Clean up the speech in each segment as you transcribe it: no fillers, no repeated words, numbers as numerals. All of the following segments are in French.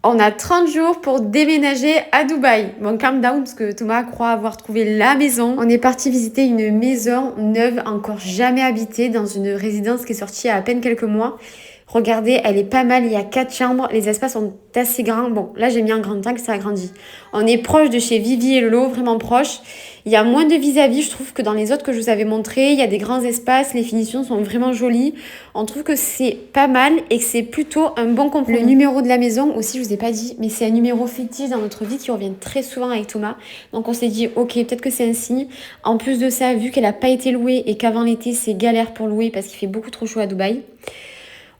On a 30 jours pour déménager à Dubaï. Bon, calm down, parce que Thomas croit avoir trouvé la maison. On est parti visiter une maison neuve, encore jamais habitée, dans une résidence qui est sortie il y a à peine quelques mois. Regardez, elle est pas mal, il y a 4 chambres, les espaces sont assez grands. Bon, là j'ai mis un grand tank, ça agrandit. On est proche de chez Vivi et Lolo, vraiment proche. Il y a moins de vis-à-vis, je trouve, que dans les autres que je vous avais montrés. Il y a des grands espaces, les finitions sont vraiment jolies. On trouve que c'est pas mal et que c'est plutôt un bon compromis. Le numéro de la maison aussi, je vous ai pas dit, mais c'est un numéro fictif dans notre vie qui revient très souvent avec Thomas. Donc on s'est dit, ok, peut-être que c'est un signe. En plus de ça, vu qu'elle a pas été louée et qu'avant l'été, c'est galère pour louer parce qu'il fait beaucoup trop chaud à Dubaï,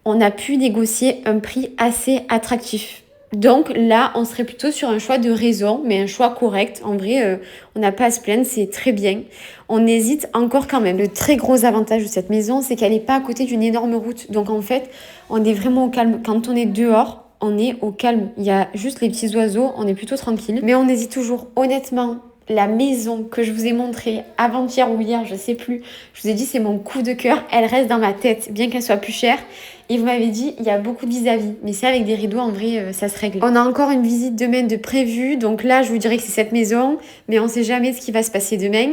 on a pu négocier un prix assez attractif. Donc là, on serait plutôt sur un choix de raison, mais un choix correct. En vrai, on n'a pas à se plaindre, c'est très bien. On hésite encore quand même. Le très gros avantage de cette maison, c'est qu'elle n'est pas à côté d'une énorme route. Donc en fait, on est vraiment au calme. Quand on est dehors, on est au calme. Il y a juste les petits oiseaux, on est plutôt tranquille. Mais on hésite toujours, honnêtement. La maison que je vous ai montrée avant-hier ou hier, je sais plus, je vous ai dit c'est mon coup de cœur, elle reste dans ma tête, bien qu'elle soit plus chère. Et vous m'avez dit, il y a beaucoup de vis-à-vis, mais c'est avec des rideaux, en vrai, ça se règle. On a encore une visite demain de prévue, donc là, je vous dirais que c'est cette maison, mais on sait jamais ce qui va se passer demain.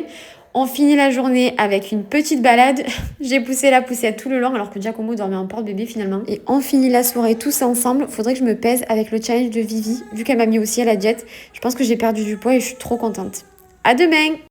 On finit la journée avec une petite balade. J'ai poussé la poussette tout le long alors que Giacomo dormait en porte-bébé finalement. Et on finit la soirée tous ensemble. Faudrait que je me pèse avec le challenge de Vivi, vu qu'elle m'a mis aussi à la diète. Je pense que j'ai perdu du poids et je suis trop contente. À demain!